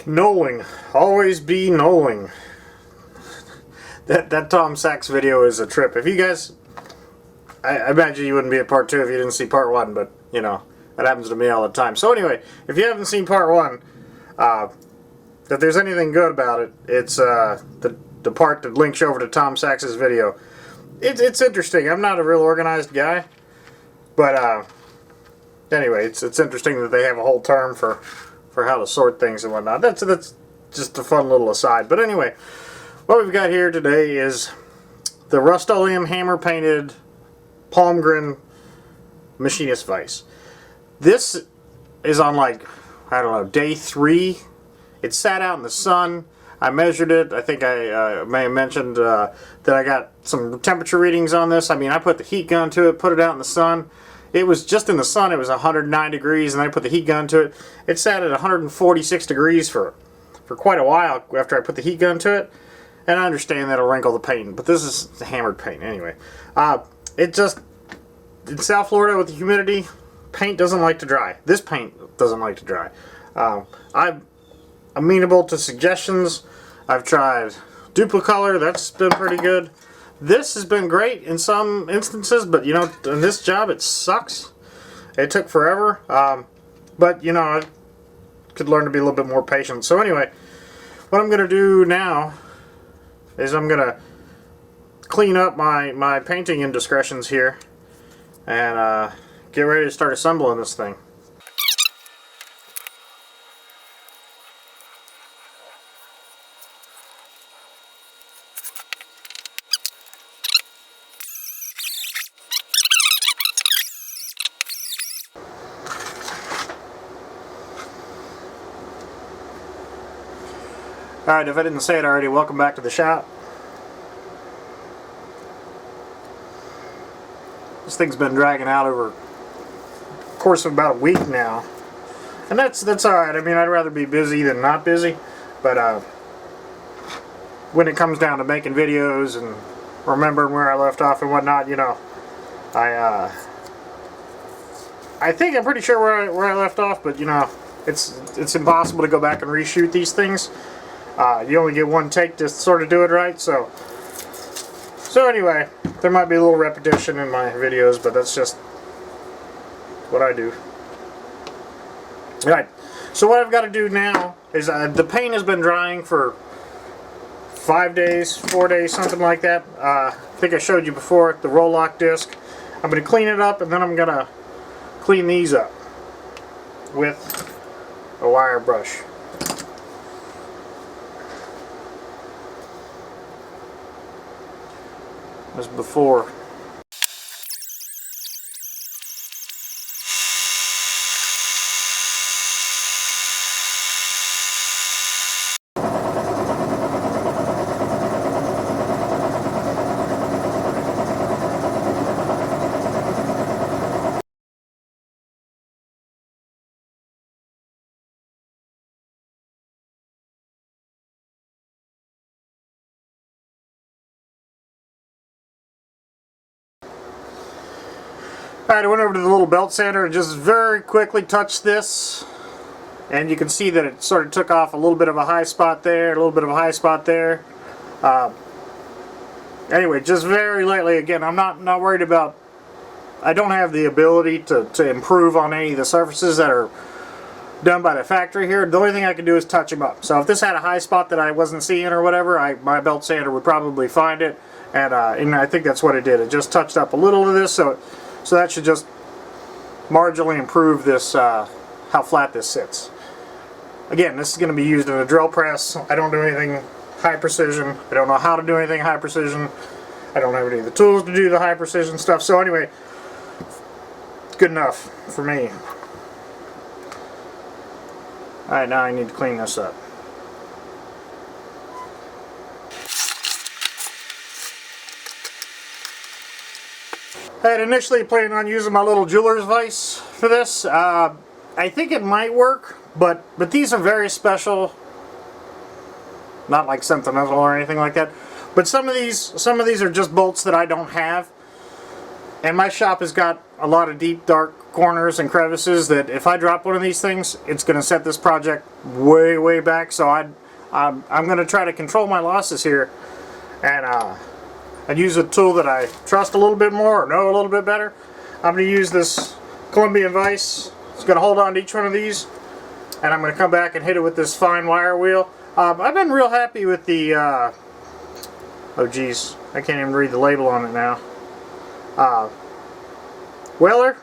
Knolling. Always be knolling. That Tom Sachs video is a trip. If you guys... I imagine you wouldn't be at part 2 if you didn't see part 1, but, you know, that happens to me all the time. So anyway, if you haven't seen part 1, if there's anything good about it, it's the part that links over to Tom Sachs's video. It's interesting. I'm not a real organized guy, but anyway, it's interesting that they have a whole term for how to sort things and whatnot. That's just a fun little aside. But anyway, what we've got here today is the Rust-Oleum hammer painted Palmgren Machinist Vise. This is on, like, I don't know, day 3. It sat out in the sun. I measured it. I think I may have mentioned that I got some temperature readings on this. I mean, I put the heat gun to it, put it out in the sun. It was just in the sun, it was 109 degrees, and I put the heat gun to it. It sat at 146 degrees for quite a while after I put the heat gun to it. And I understand that'll wrinkle the paint, but this is hammered paint anyway. In South Florida with the humidity, paint doesn't like to dry. This paint doesn't like to dry. I'm amenable to suggestions. I've tried Duplicolor, that's been pretty good. This has been great in some instances, but you know, in this job it sucks. It took forever, but you know, I could learn to be a little bit more patient. So anyway, what I'm going to do now is I'm going to clean up my painting indiscretions here and get ready to start assembling this thing. Alright, if I didn't say it already, welcome back to the shop. This thing's been dragging out over the course of about a week now. And that's alright. I mean, I'd rather be busy than not busy. But when it comes down to making videos and remembering where I left off and whatnot, you know, I think I'm pretty sure where I left off, but you know, it's impossible to go back and reshoot these things. You only get one take to sort of do it right, so anyway, there might be a little repetition in my videos, but that's just what I do. Alright, so what I've got to do now is the paint has been drying for 5 days, 4 days, something like that. I think I showed you before the roll lock disc. I'm going to clean it up, and then I'm going to clean these up with a wire brush. As before. Alright, I went over to the little belt sander and just very quickly touched this, and you can see that it sort of took off a little bit of a high spot there, a little bit of a high spot there. Anyway, just very lightly. Again, I'm not worried about, I don't have the ability to improve on any of the surfaces that are done by the factory here. The only thing I can do is touch them up. So if this had a high spot that I wasn't seeing or whatever, my belt sander would probably find it, and I think that's what it did. It just touched up a little of this, so that should just marginally improve this, how flat this sits. Again, this is going to be used in a drill press. I don't do anything high precision. I don't know how to do anything high precision. I don't have any of the tools to do the high precision stuff. So anyway, it's good enough for me. Alright, now I need to clean this up. I had initially planned on using my little jeweler's vise for this. I think it might work, but these are very special. Not like sentimental or anything like that. But some of these are just bolts that I don't have. And my shop has got a lot of deep, dark corners and crevices that if I drop one of these things, it's going to set this project way, way back. So I'm going to try to control my losses here, and I'd use a tool that I trust a little bit more or know a little bit better. I'm going to use this Colombian vise. It's going to hold on to each one of these, and I'm going to come back and hit it with this fine wire wheel. I've been real happy with the, oh geez, I can't even read the label on it now. Weller,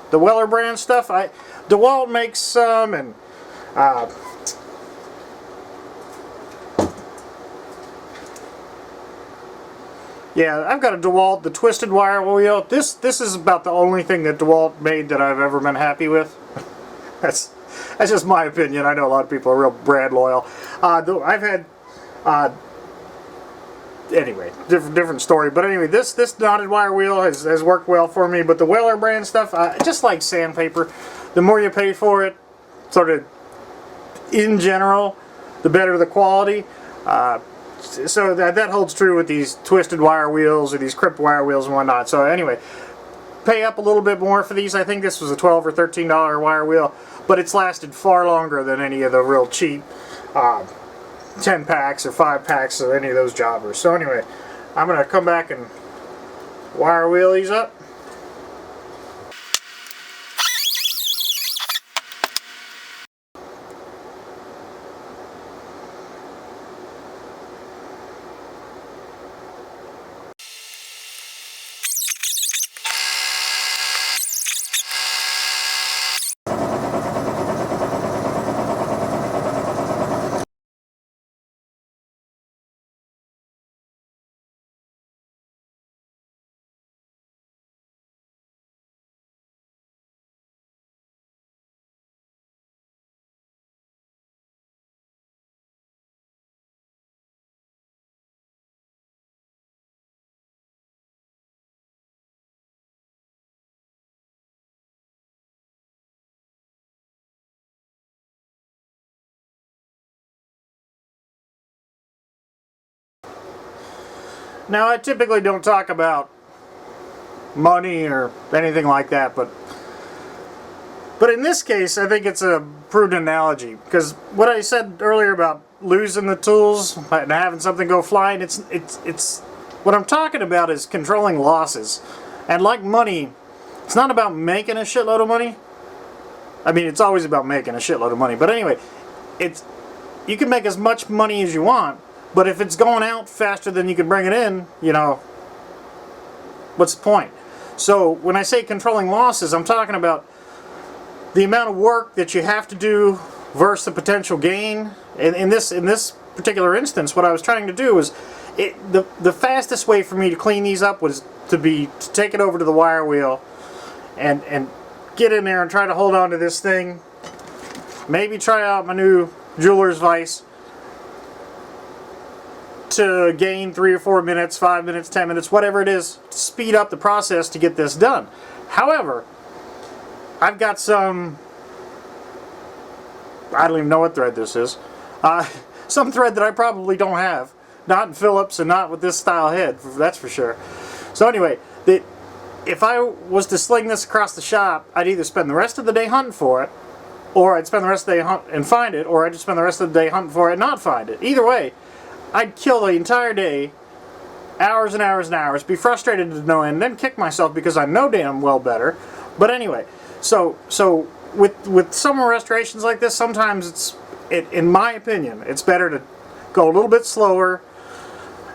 the Weller brand stuff. DeWalt makes some, and yeah, I've got a DeWalt, the twisted wire wheel. This is about the only thing that DeWalt made that I've ever been happy with. That's just my opinion. I know a lot of people are real brand loyal. I've had anyway, different story. But anyway, this knotted wire wheel has worked well for me. But the Weller brand stuff, just like sandpaper, the more you pay for it, sort of in general, the better the quality. So that holds true with these twisted wire wheels or these crimped wire wheels and whatnot. So anyway, pay up a little bit more for these. I think this was a $12 or $13 wire wheel, but it's lasted far longer than any of the real cheap 10 packs or 5 packs of any of those jobbers. So anyway, I'm going to come back and wire wheel these up. Now, I typically don't talk about money or anything like that, but in this case, I think it's a prudent analogy, because what I said earlier about losing the tools and having something go flying, it's what I'm talking about is controlling losses. And like money, it's not about making a shitload of money. I mean, it's always about making a shitload of money, but anyway, you can make as much money as you want. But if it's going out faster than you can bring it in, you know, what's the point? So when I say controlling losses, I'm talking about the amount of work that you have to do versus the potential gain. In this particular instance, what I was trying to do was, the fastest way for me to clean these up was to take it over to the wire wheel and get in there and try to hold on to this thing. Maybe try out my new jeweler's vise to gain 3 or 4 minutes, 5 minutes, 10 minutes, whatever it is, to speed up the process to get this done. However, I've got some, I don't even know what thread this is, some thread that I probably don't have, not in Phillips and not with this style head, that's for sure. So anyway, if I was to sling this across the shop, I'd either spend the rest of the day hunting for it, or I'd spend the rest of the day hunt and find it, or I'd just spend the rest of the day hunting for it and not find it. Either way, I'd kill the entire day, hours and hours and hours, be frustrated to no end, then kick myself because I know damn well better. But anyway, so with some restorations like this, sometimes in my opinion, it's better to go a little bit slower,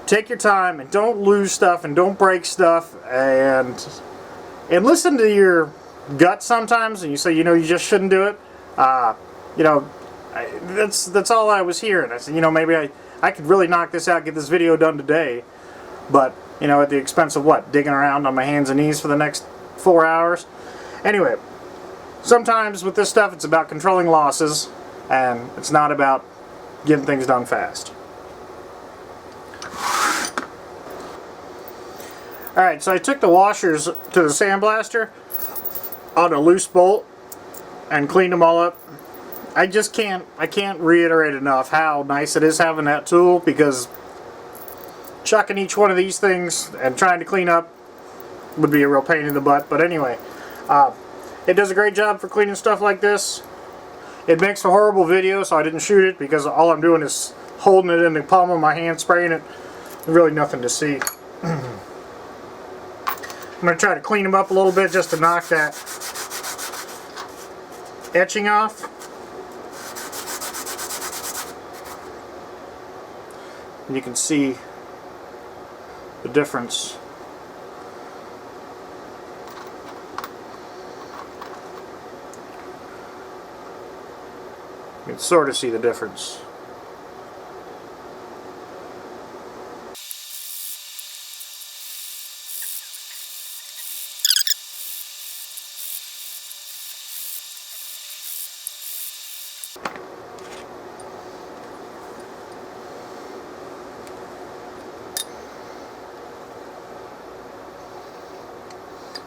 take your time, and don't lose stuff and don't break stuff, and listen to your gut sometimes, and you say, you know, you just shouldn't do it. You know, that's all I was hearing. I said, you know, maybe I could really knock this out, get this video done today, but, you know, at the expense of what? Digging around on my hands and knees for the next 4 hours? Anyway, sometimes with this stuff, it's about controlling losses, and it's not about getting things done fast. Alright, so I took the washers to the sandblaster on a loose bolt and cleaned them all up. I can't reiterate enough how nice it is having that tool, because chucking each one of these things and trying to clean up would be a real pain in the butt. But anyway, it does a great job for cleaning stuff like this. It makes a horrible video, so I didn't shoot it because all I'm doing is holding it in the palm of my hand, spraying it. Really nothing to see. I'm going to try to clean them up a little bit just to knock that etching off. And you can see the difference. You can sort of see the difference.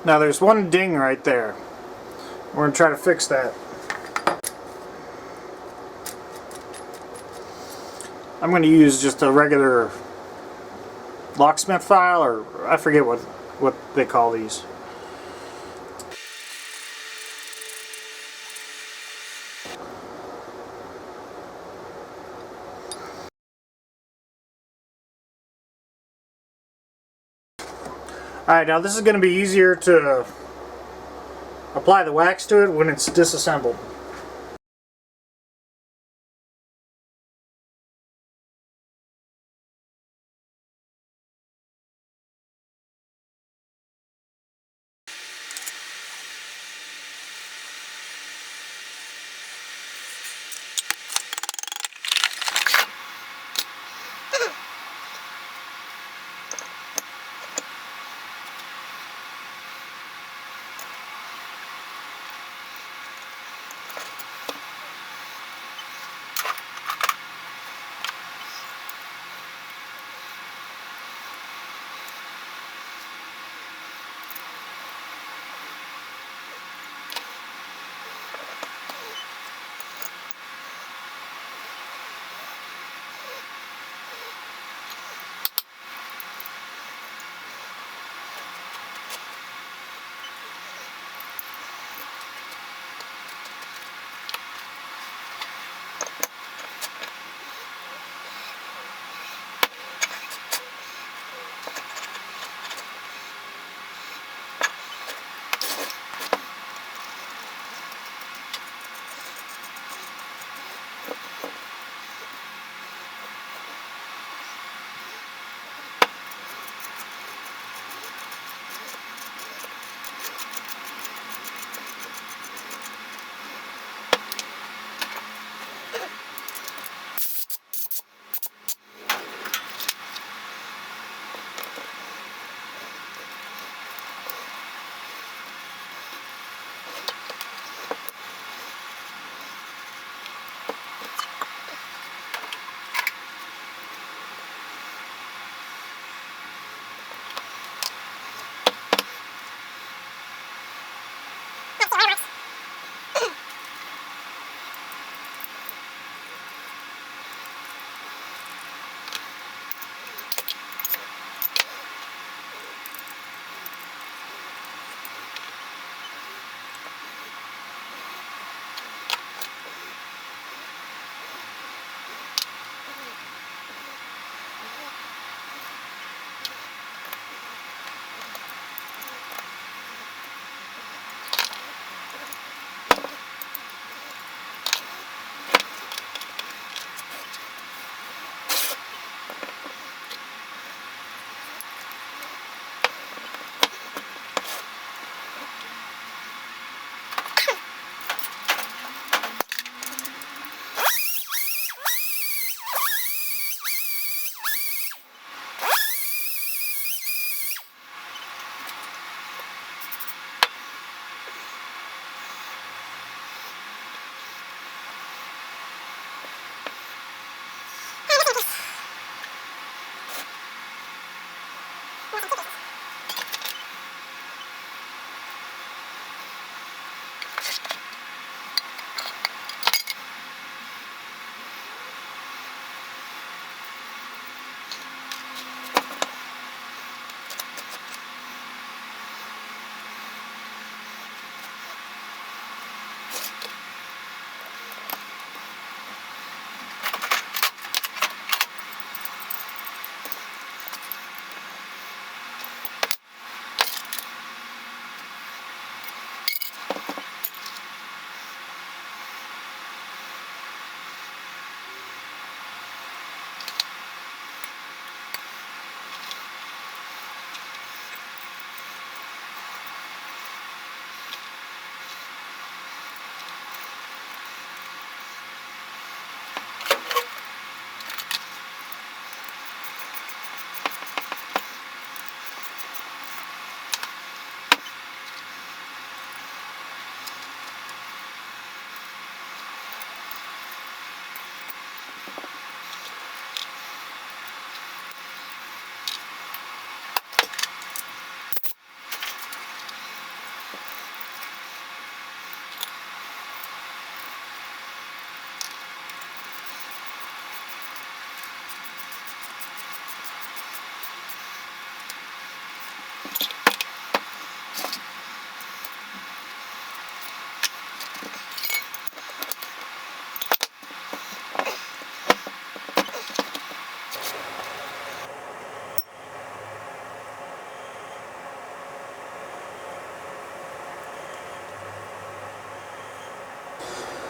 Now there's one ding right there. We're going to try to fix that. I'm going to use just a regular locksmith file, or I forget what they call these. Alright, now this is going to be easier to apply the wax to it when it's disassembled.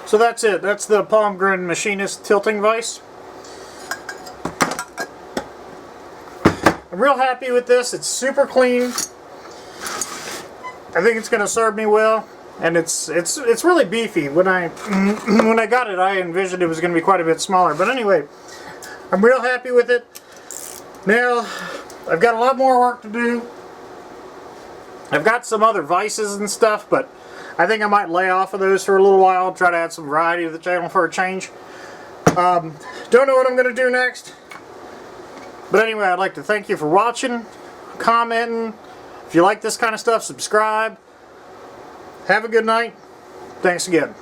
So that's it. That's the Palmgren Machinist tilting vise. I'm real happy with this. It's super clean. I think it's going to serve me well, and it's really beefy. When I got it, I envisioned it was going to be quite a bit smaller. But anyway, I'm real happy with it. Now, I've got a lot more work to do. I've got some other vices and stuff, but I think I might lay off of those for a little while, try to add some variety to the channel for a change. Don't know what I'm going to do next. But anyway, I'd like to thank you for watching, commenting. If you like this kind of stuff, subscribe. Have a good night. Thanks again.